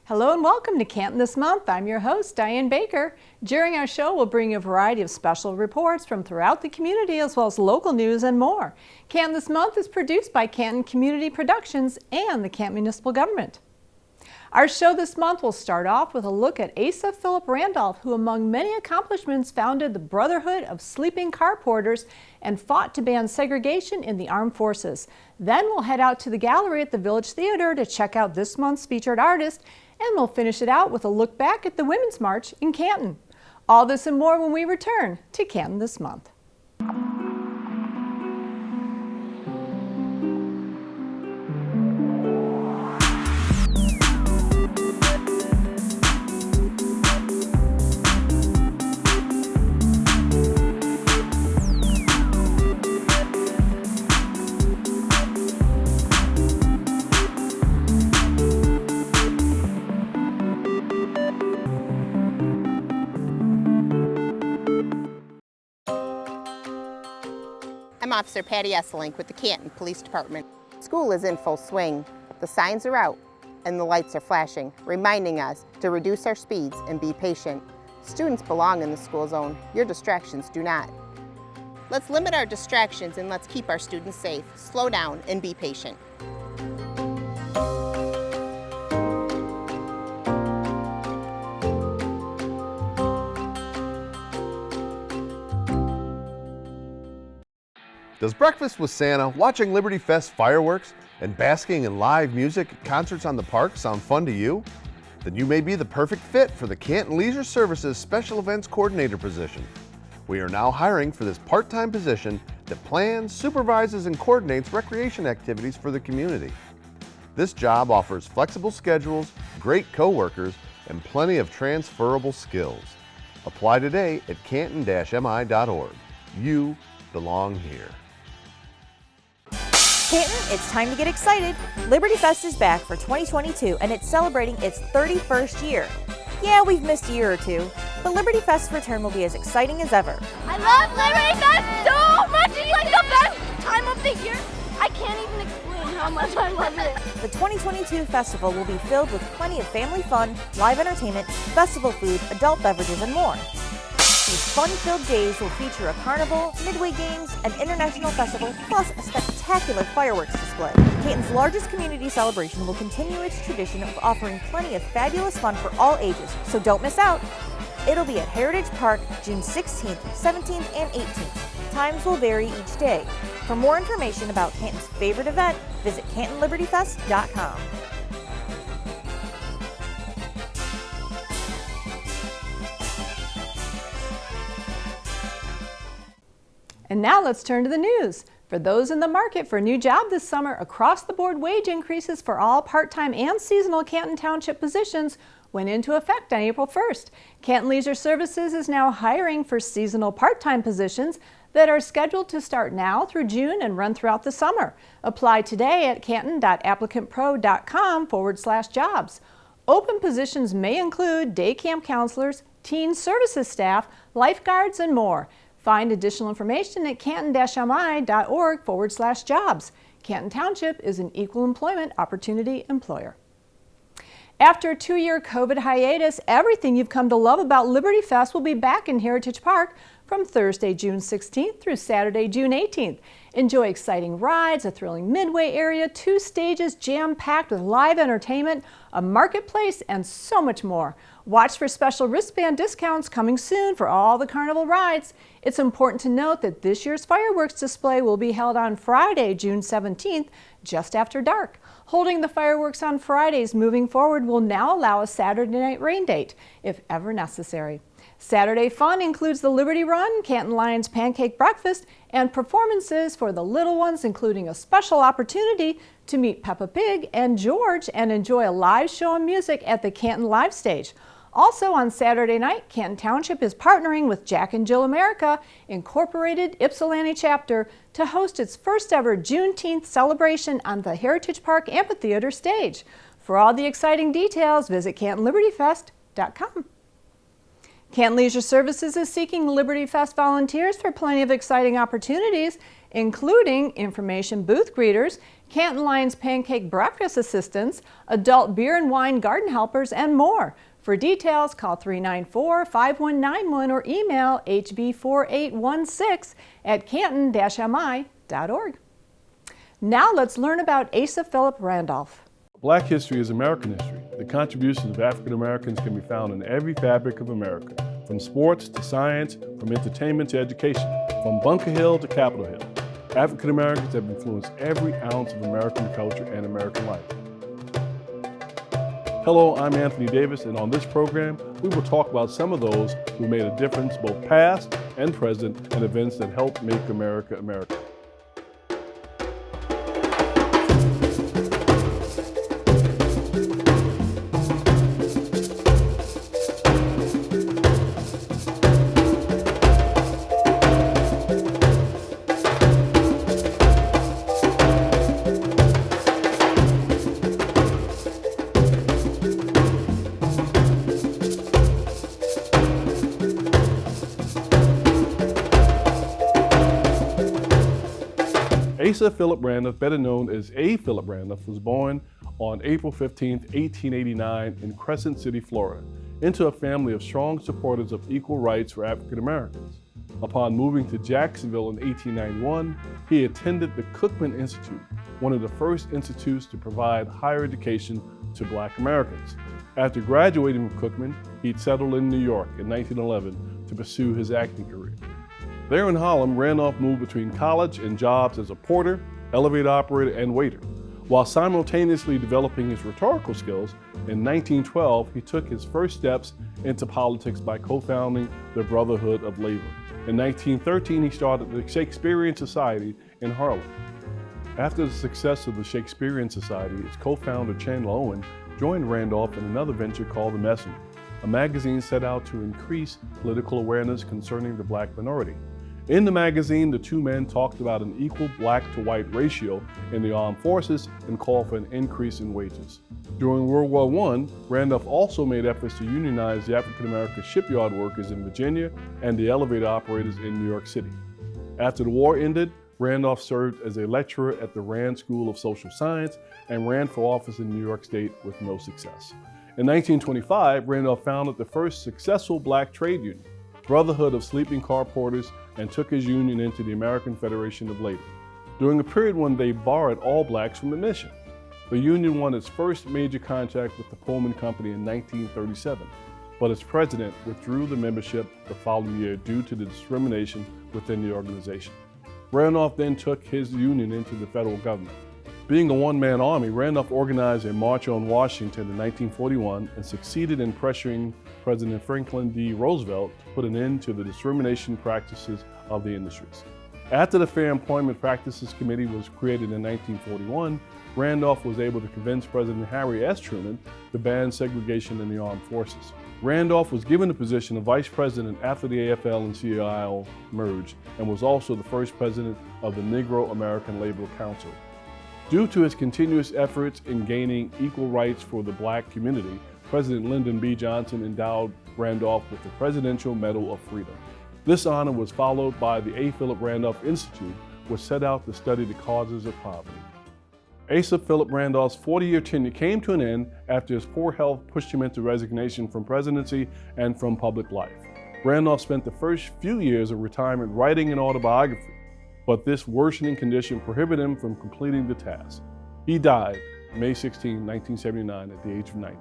Hello and welcome to Canton This Month. I'm your host, Diane Baker. During our show, we'll bring you a variety of special reports from throughout the community as well as local news and more. Canton This Month is produced by Canton Community Productions and the Canton Municipal Government. Our show this month will start off with a look at Asa Philip Randolph, who among many accomplishments founded the Brotherhood of Sleeping Car Porters and fought to ban segregation in the armed forces. Then we'll head out to the gallery at the Village Theater to check out this month's featured artist, and we'll finish it out with a look back at the Women's March in Canton. All this and more when we return to Canton This Month. I'm Officer Patty Esselink with the Canton Police Department. School is in full swing. The signs are out and the lights are flashing, reminding us to reduce our speeds and be patient. Students belong in the school zone. Your distractions do not. Let's limit our distractions and let's keep our students safe. Slow down and be patient. Does breakfast with Santa, watching Liberty Fest fireworks, and basking in live music at concerts on the park sound fun to you? Then you may be the perfect fit for the Canton Leisure Services Special Events Coordinator position. We are now hiring for this part-time position that plans, supervises, and coordinates recreation activities for the community. This job offers flexible schedules, great co-workers, and plenty of transferable skills. Apply today at canton-mi.org. You belong here. Canton, it's time to get excited. Liberty Fest is back for 2022 and it's celebrating its 31st year. Yeah, we've missed a year or two, but Liberty Fest's return will be as exciting as ever. I love Liberty Fest so much. It's like the best time of the year. I can't even explain how much I love it. The 2022 festival will be filled with plenty of family fun, live entertainment, festival food, adult beverages, and more. These fun-filled days will feature a carnival, midway games, an international festival, plus a spectacular fireworks display. Canton's largest community celebration will continue its tradition of offering plenty of fabulous fun for all ages, so don't miss out. It'll be at Heritage Park, June 16th, 17th, and 18th. Times will vary each day. For more information about Canton's favorite event, visit CantonLibertyFest.com. And now let's turn to the news. For those in the market for a new job this summer, across-the-board wage increases for all part-time and seasonal Canton Township positions went into effect on April 1st. Canton Leisure Services is now hiring for seasonal part-time positions that are scheduled to start now through June and run throughout the summer. Apply today at canton.applicantpro.com/jobs. Open positions may include day camp counselors, teen services staff, lifeguards, and more. Find additional information at canton-mi.org/jobs. Canton Township is an equal employment opportunity employer. After a 2-year COVID hiatus, everything you've come to love about Liberty Fest will be back in Heritage Park from Thursday, June 16th through Saturday, June 18th. Enjoy exciting rides, a thrilling midway area, 2 stages jam-packed with live entertainment, a marketplace, and so much more. Watch for special wristband discounts coming soon for all the carnival rides. It's important to note that this year's fireworks display will be held on Friday, June 17th, just after dark. Holding the fireworks on Fridays moving forward will now allow a Saturday night rain date, if ever necessary. Saturday fun includes the Liberty Run, Canton Lions Pancake Breakfast, and performances for the little ones, including a special opportunity to meet Peppa Pig and George and enjoy a live show of music at the Canton Live Stage. Also on Saturday night, Canton Township is partnering with Jack and Jill America Incorporated Ypsilanti Chapter to host its first ever Juneteenth celebration on the Heritage Park Amphitheater stage. For all the exciting details, visit CantonLibertyFest.com. Canton Leisure Services is seeking Liberty Fest volunteers for plenty of exciting opportunities, including information booth greeters, Canton Lions pancake breakfast assistants, adult beer and wine garden helpers, and more. For details, call 394-5191 or email hb4816@canton-mi.org. Now let's learn about Asa Philip Randolph. Black history is American history. The contributions of African Americans can be found in every fabric of America, from sports to science, from entertainment to education, from Bunker Hill to Capitol Hill. African Americans have influenced every ounce of American culture and American life. Hello, I'm Anthony Davis, and on this program, we will talk about some of those who made a difference both past and present in events that helped make America America. Asa Philip Randolph, better known as A. Philip Randolph, was born on April 15, 1889 in Crescent City, Florida, into a family of strong supporters of equal rights for African Americans. Upon moving to Jacksonville in 1891, he attended the Cookman Institute, one of the first institutes to provide higher education to Black Americans. After graduating from Cookman, he'd settled in New York in 1911 to pursue his acting career. There in Harlem, Randolph moved between college and jobs as a porter, elevator operator, and waiter. While simultaneously developing his rhetorical skills, in 1912 he took his first steps into politics by co-founding the Brotherhood of Labor. In 1913 he started the Shakespearean Society in Harlem. After the success of the Shakespearean Society, its co-founder Chandler Owen joined Randolph in another venture called The Messenger, a magazine set out to increase political awareness concerning the Black minority. In the magazine, the two men talked about an equal black to white ratio in the armed forces and called for an increase in wages. During World War I, Randolph also made efforts to unionize the African American shipyard workers in Virginia and the elevator operators in New York City. After the war ended, Randolph served as a lecturer at the Rand School of Social Science and ran for office in New York State with no success. In 1925, Randolph founded the first successful Black trade union, Brotherhood of Sleeping Car Porters, and took his union into the American Federation of Labor. During a period when they borrowed all blacks from the mission, the union won its first major contract with the Pullman Company in 1937, but its president withdrew the membership the following year due to the discrimination within the organization. Randolph then took his union into the federal government. Being a one-man army, Randolph organized a march on Washington in 1941 and succeeded in pressuring President Franklin D. Roosevelt to put an end to the discrimination practices of the industries. After the Fair Employment Practices Committee was created in 1941, Randolph was able to convince President Harry S. Truman to ban segregation in the armed forces. Randolph was given the position of vice president after the AFL and CIO merged and was also the first president of the Negro American Labor Council. Due to his continuous efforts in gaining equal rights for the Black community, President Lyndon B. Johnson endowed Randolph with the Presidential Medal of Freedom. This honor was followed by the A. Philip Randolph Institute, which set out to study the causes of poverty. Asa Philip Randolph's 40-year tenure came to an end after his poor health pushed him into resignation from presidency and from public life. Randolph spent the first few years of retirement writing an autobiography, but this worsening condition prohibited him from completing the task. He died May 16, 1979 at the age of 90.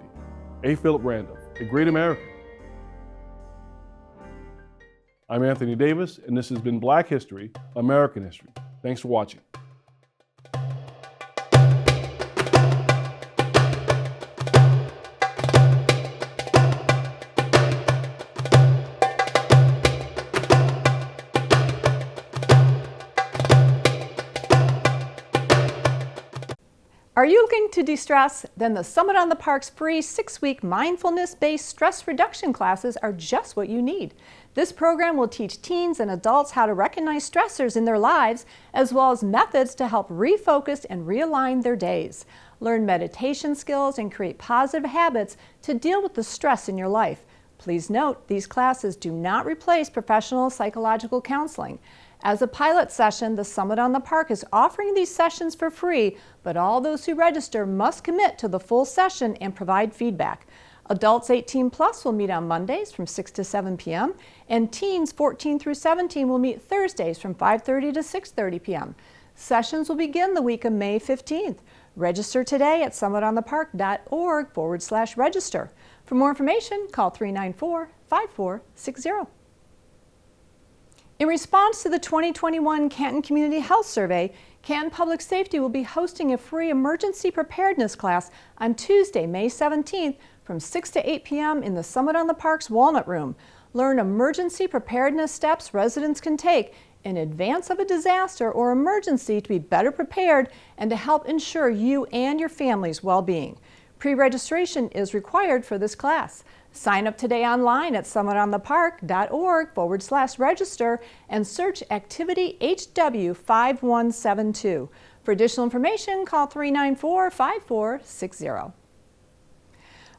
A. Philip Randolph, a great American. I'm Anthony Davis, and this has been Black History, American History. Thanks for watching. Are you looking to de-stress? Then the Summit on the Park's free 6-week mindfulness-based stress reduction classes are just what you need. This program will teach teens and adults how to recognize stressors in their lives, as well as methods to help refocus and realign their days. Learn meditation skills and create positive habits to deal with the stress in your life. Please note, these classes do not replace professional psychological counseling. As a pilot session, the Summit on the Park is offering these sessions for free, but all those who register must commit to the full session and provide feedback. Adults 18 plus will meet on Mondays from 6 to 7 p.m. and teens 14 through 17 will meet Thursdays from 5:30 to 6:30 p.m. Sessions will begin the week of May 15th. Register today at summitonthepark.org/register. For more information, call 394-5460. In response to the 2021 Canton Community Health Survey, Canton Public Safety will be hosting a free emergency preparedness class on Tuesday, May 17th from 6 to 8 p.m. in the Summit on the Park's Walnut Room. Learn emergency preparedness steps residents can take in advance of a disaster or emergency to be better prepared and to help ensure you and your family's well-being. Pre-registration is required for this class. Sign up today online at summitonthepark.org/register and search Activity HW5172. For additional information, call 394-5460.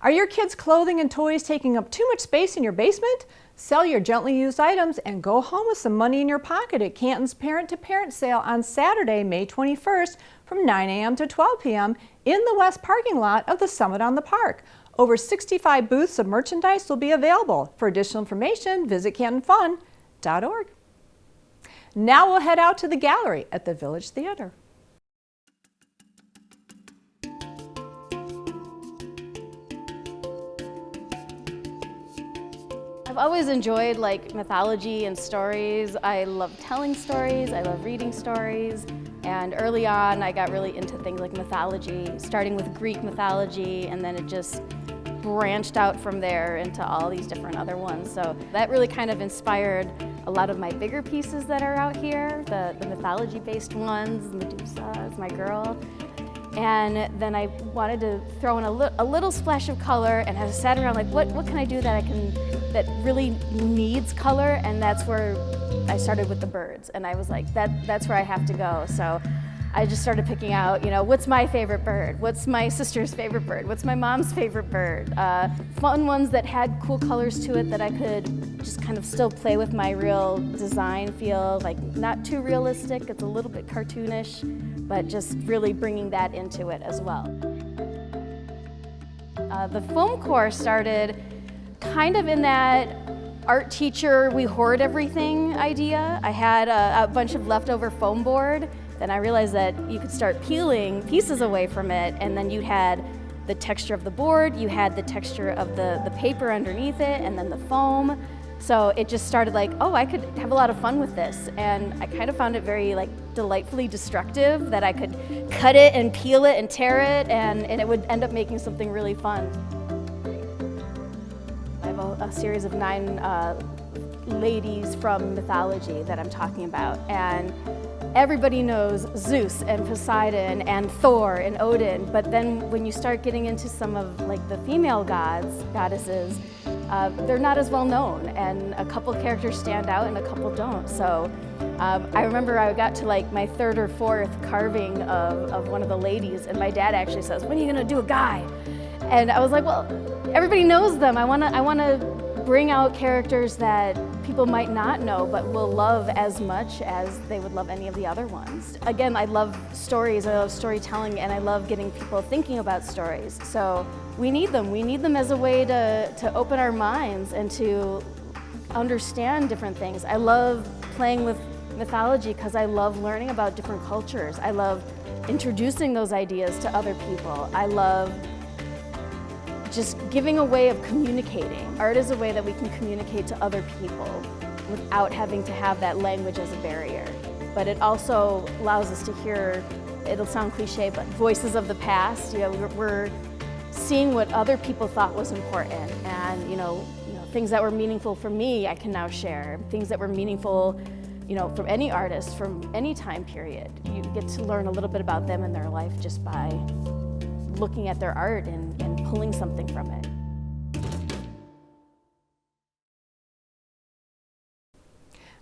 Are your kids' clothing and toys taking up too much space in your basement? Sell your gently used items and go home with some money in your pocket at Canton's Parent to Parent sale on Saturday, May 21st from 9 a.m. to 12 p.m. in the west parking lot of the Summit on the Park. Over 65 booths of merchandise will be available. For additional information, visit cantonfun.org. Now we'll head out to the gallery at the Village Theater. I've always enjoyed mythology and stories. I love telling stories, I love reading stories, and early on I got really into things like mythology, starting with Greek mythology, and then it just branched out from there into all these different other ones. So that really kind of inspired a lot of my bigger pieces that are out here, the mythology-based ones. Medusa is my girl. And then I wanted to throw in a little splash of color, and I sat around what can I do that really needs color, and that's where I started with the birds. And I was like, that's where I have to go. So I just started picking out, what's my favorite bird? What's my sister's favorite bird? What's my mom's favorite bird? Fun ones that had cool colors to it that I could just kind of still play with my real design feel, not too realistic, it's a little bit cartoonish, but just really bringing that into it as well. The foam core started kind of in that art teacher, we hoard everything idea. I had a bunch of leftover foam board. Then I realized that you could start peeling pieces away from it, and then you had the texture of the board, you had the texture of the paper underneath it, and then the foam. So it just started oh, I could have a lot of fun with this. And I kind of found it very delightfully destructive, that I could cut it and peel it and tear it, and it would end up making something really fun. I have a series of 9 ladies from mythology that I'm talking about. And everybody knows Zeus and Poseidon and Thor and Odin, but then when you start getting into some of the female goddesses, they're not as well known, and a couple characters stand out and a couple don't. So I remember I got to my 3rd or 4th carving of one of the ladies, and my dad actually says, "When are you gonna do a guy?" And I was like, well, everybody knows them. I wanna bring out characters that people might not know but will love as much as they would love any of the other ones. Again, I love stories, I love storytelling, and I love getting people thinking about stories. So we need them. We need them as a way to open our minds and to understand different things. I love playing with mythology because I love learning about different cultures. I love introducing those ideas to other people. I love just giving a way of communicating. Art is a way that we can communicate to other people without having to have that language as a barrier. But it also allows us to hear, it'll sound cliche, but voices of the past. We're seeing what other people thought was important, and things that were meaningful for me, I can now share. Things that were meaningful, from any artist, from any time period. You get to learn a little bit about them and their life just by looking at their art and pulling something from it.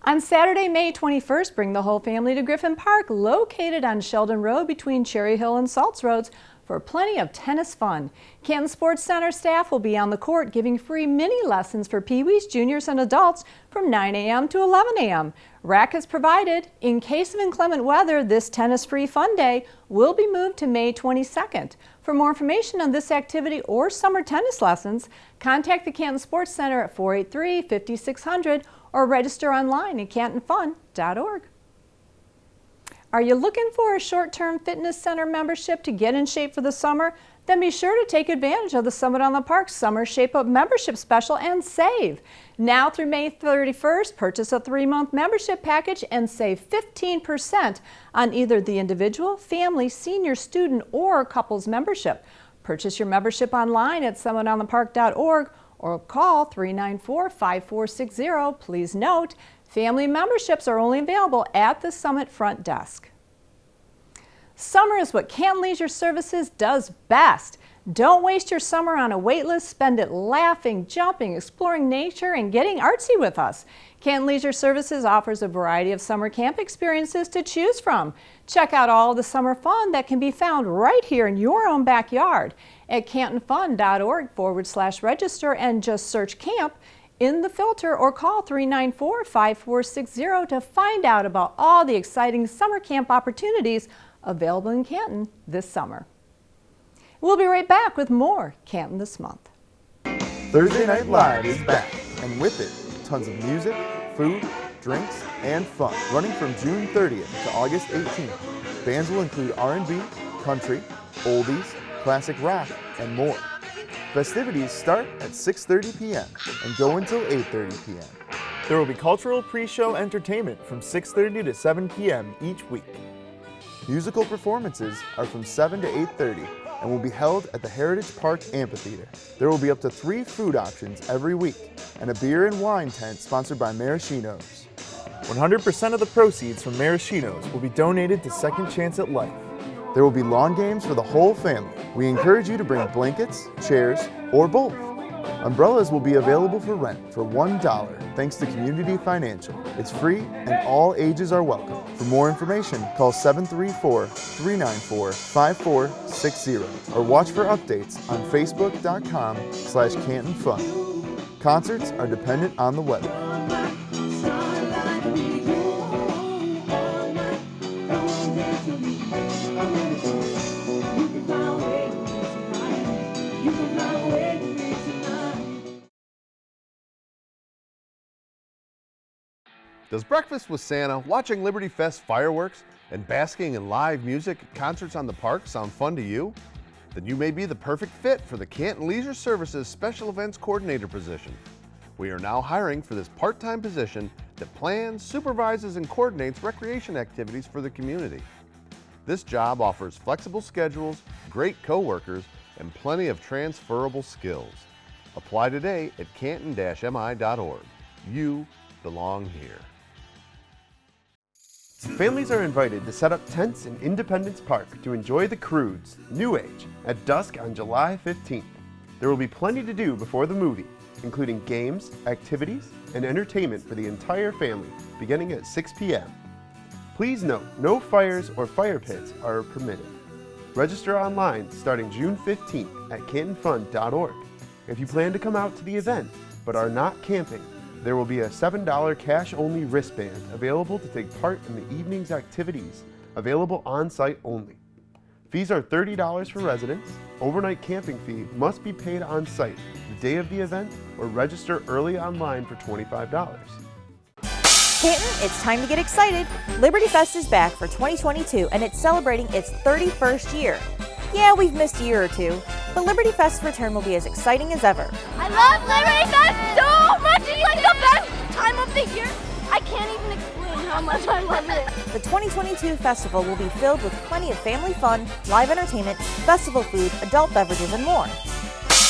On Saturday, May 21st, bring the whole family to Griffin Park, located on Sheldon Road between Cherry Hill and Salts Roads, for plenty of tennis fun. Canton Sports Center staff will be on the court giving free mini lessons for peewees, juniors, and adults from 9 a.m. to 11 a.m. Rackets provided. In case of inclement weather, this tennis-free fun day will be moved to May 22nd. For more information on this activity or summer tennis lessons, contact the Canton Sports Center at 483-5600 or register online at cantonfun.org. Are you looking for a short-term fitness center membership to get in shape for the summer? Then be sure to take advantage of the Summit on the Park Summer Shape Up Membership Special and save. Now through May 31st, purchase a 3-month membership package and save 15% on either the individual, family, senior, student, or couples membership. Purchase your membership online at summitonthepark.org or call 394-5460. Please note, family memberships are only available at the Summit front desk. Summer is what Canton Leisure Services does best. Don't waste your summer on a wait list. Spend it laughing, jumping, exploring nature, and getting artsy with us. Canton Leisure Services offers a variety of summer camp experiences to choose from. Check out all the summer fun that can be found right here in your own backyard at cantonfun.org/register and just search camp in the filter or call 394-5460 to find out about all the exciting summer camp opportunities available in Canton this summer. We'll be right back with more Canton This Month. Thursday Night Live is back, and with it, tons of music, food, drinks, and fun. Running from June 30th to August 18th, bands will include R&B, country, oldies, classic rock, and more. Festivities start at 6:30 p.m. and go until 8:30 p.m. There will be cultural pre-show entertainment from 6:30 to 7 p.m. each week. Musical performances are from 7 to 8:30 and will be held at the Heritage Park Amphitheater. There will be up to 3 food options every week and a beer and wine tent sponsored by Maraschino's. 100% of the proceeds from Maraschino's will be donated to Second Chance at Life. There will be lawn games for the whole family. We encourage you to bring blankets, chairs, or both. Umbrellas will be available for rent for $1 thanks to Community Financial. It's free and all ages are welcome. For more information, call 734-394-5460 or watch for updates on facebook.com/CantonFun. Concerts are dependent on the weather. Does breakfast with Santa, watching Liberty Fest fireworks, and basking in live music at concerts on the park sound fun to you? Then you may be the perfect fit for the Canton Leisure Services Special Events Coordinator position. We are now hiring for this part-time position that plans, supervises, and coordinates recreation activities for the community. This job offers flexible schedules, great co-workers, and plenty of transferable skills. Apply today at canton-mi.org. You belong here. Families are invited to set up tents in Independence Park to enjoy the Croods, New Age, at dusk on July 15th. There will be plenty to do before the movie, including games, activities, and entertainment for the entire family, beginning at 6 p.m. Please note, no fires or fire pits are permitted. Register online starting June 15th at cantonfun.org. If you plan to come out to the event but are not camping, there will be a $7 cash-only wristband available to take part in the evening's activities, available on-site only. Fees are $30 for residents. Overnight camping fee must be paid on-site the day of the event or register early online for $25. Canton, it's time to get excited. Liberty Fest is back for 2022 and it's celebrating its 31st year. Yeah, we've missed a year or two, but Liberty Fest's return will be as exciting as ever. I love Liberty Fest so much. It's like the best time of the year. I can't even explain how much I love it. The 2022 festival will be filled with plenty of family fun, live entertainment, festival food, adult beverages, and more.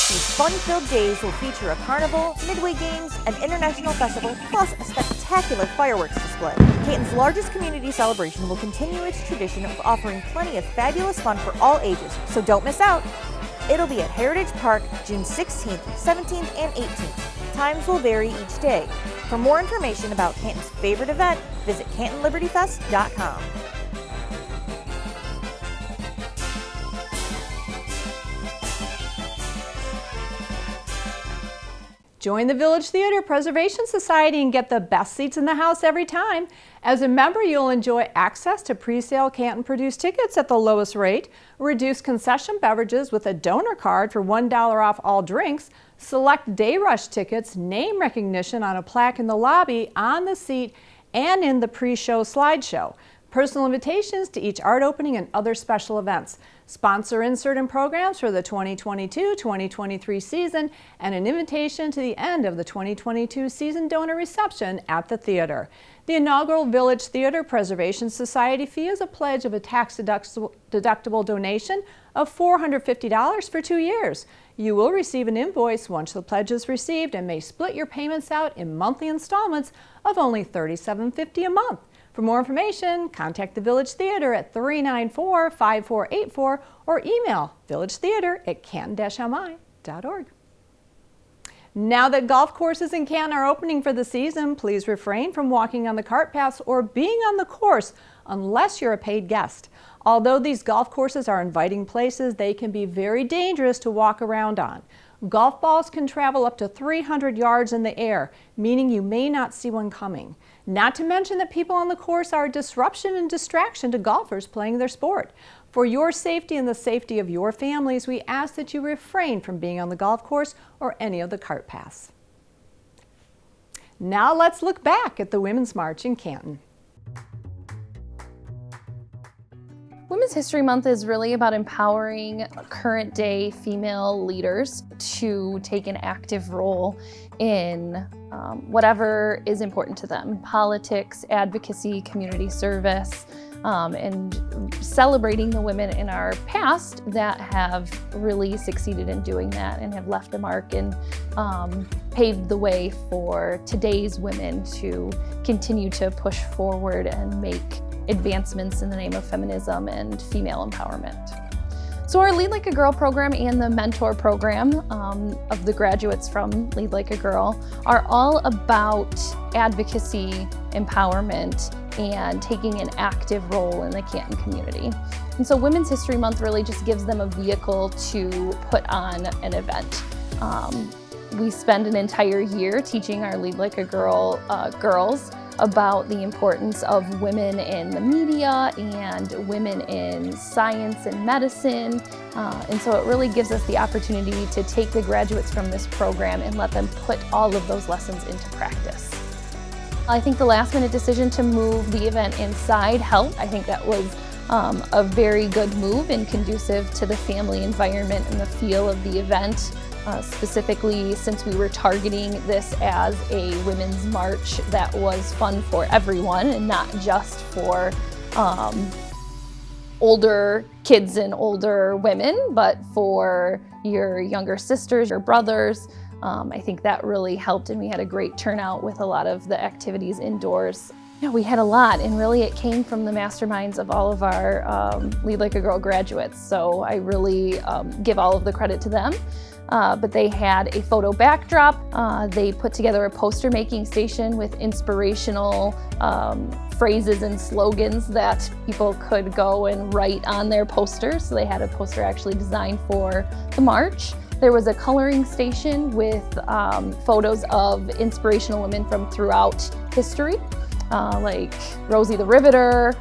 These fun-filled days will feature a carnival, midway games, an international festival, plus a spectacular fireworks display. Canton's largest community celebration will continue its tradition of offering plenty of fabulous fun for all ages, so don't miss out. It'll be at Heritage Park June 16th, 17th, and 18th. Times will vary each day. For more information about Canton's favorite event, visit cantonlibertyfest.com. Join the Village Theater Preservation Society and get the best seats in the house every time. As a member, you'll enjoy access to pre-sale Canton-produced tickets at the lowest rate, reduced concession beverages with a donor card for $1 off all drinks, select day rush tickets, name recognition on a plaque in the lobby, on the seat, and in the pre-show slideshow. Personal invitations to each art opening and other special events. Sponsor insert and programs for the 2022-2023 season, and an invitation to the end of the 2022 season donor reception at the theater. The inaugural Village Theater Preservation Society fee is a pledge of a tax-deductible donation of $450 for 2 years. You will receive an invoice once the pledge is received and may split your payments out in monthly installments of only $37.50 a month. For more information, contact the Village Theater at 394-5484 or email villagetheater@canton-mi.org. Now that golf courses in Canton are opening for the season, please refrain from walking on the cart paths or being on the course unless you're a paid guest. Although these golf courses are inviting places, they can be very dangerous to walk around on. Golf balls can travel up to 300 yards in the air, meaning you may not see one coming. Not to mention that people on the course are a disruption and distraction to golfers playing their sport. For your safety and the safety of your families, we ask that you refrain from being on the golf course or any of the cart paths. Now let's look back at the Women's March in Canton. Women's History Month is really about empowering current day female leaders to take an active role in whatever is important to them: politics, advocacy, community service, and celebrating the women in our past that have really succeeded in doing that and have left a mark and paved the way for today's women to continue to push forward and make advancements in the name of feminism and female empowerment. So our Lead Like a Girl program and the mentor program of the graduates from Lead Like a Girl are all about advocacy, empowerment, and taking an active role in the Canton community. And so Women's History Month really just gives them a vehicle to put on an event. We spend an entire year teaching our Lead Like a Girl girls about the importance of women in the media and women in science and medicine. And so it really gives us the opportunity to take the graduates from this program and let them put all of those lessons into practice. I think the last minute decision to move the event inside helped. I think that was a very good move and conducive to the family environment and the feel of the event. Specifically, since we were targeting this as a women's march that was fun for everyone and not just for older kids and older women, but for your younger sisters, your brothers. I think that really helped, and we had a great turnout with a lot of the activities indoors. Yeah, we had a lot, and really it came from the masterminds of all of our Lead Like a Girl graduates. So I really give all of the credit to them. But they had a photo backdrop. They put together a poster making station with inspirational phrases and slogans that people could go and write on their posters. So they had a poster actually designed for the march. There was a coloring station with photos of inspirational women from throughout history, like Rosie the Riveter,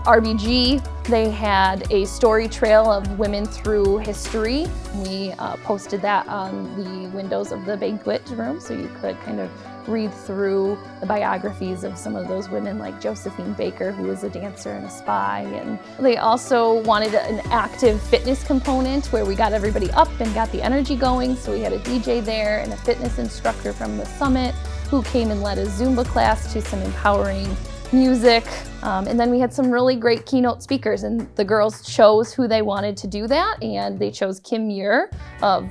RBG. They had a story trail of women through history. We posted that on the windows of the banquet room, so you could kind of read through the biographies of some of those women, like Josephine Baker, who was a dancer and a spy. And they also wanted an active fitness component where we got everybody up and got the energy going. So we had a DJ there and a fitness instructor from the summit who came and led a Zumba class to some empowering music. And then we had some really great keynote speakers, and the girls chose who they wanted to do that, and they chose Kim Muir of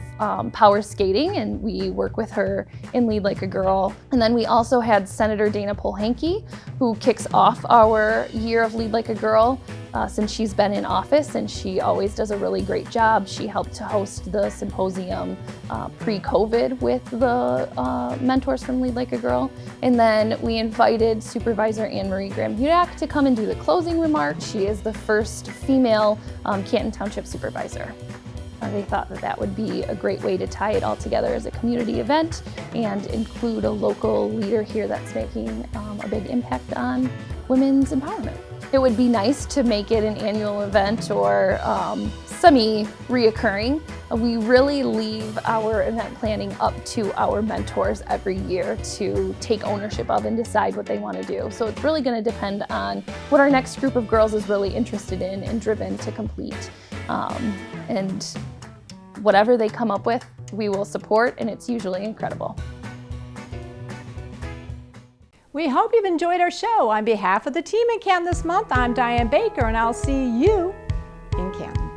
Power Skating, and we work with her in Lead Like a Girl. And then we also had Senator Dana Polhanke, who kicks off our year of Lead Like a Girl since she's been in office, and she always does a really great job. She helped to host the symposium pre-COVID with the mentors from Lead Like a Girl. And then we invited Supervisor Anne-Marie Graham-Hudak to come and do the closing remarks. She is the first female Canton Township Supervisor. They thought that that would be a great way to tie it all together as a community event and include a local leader here that's making a big impact on women's empowerment. It would be nice to make it an annual event or semi-reoccurring. We really leave our event planning up to our mentors every year to take ownership of and decide what they want to do. So it's really going to depend on what our next group of girls is really interested in and driven to complete. And whatever they come up with, we will support, and it's usually incredible. We hope you've enjoyed our show. On behalf of the team in Canton this month, I'm Diane Baker, and I'll see you in Canton.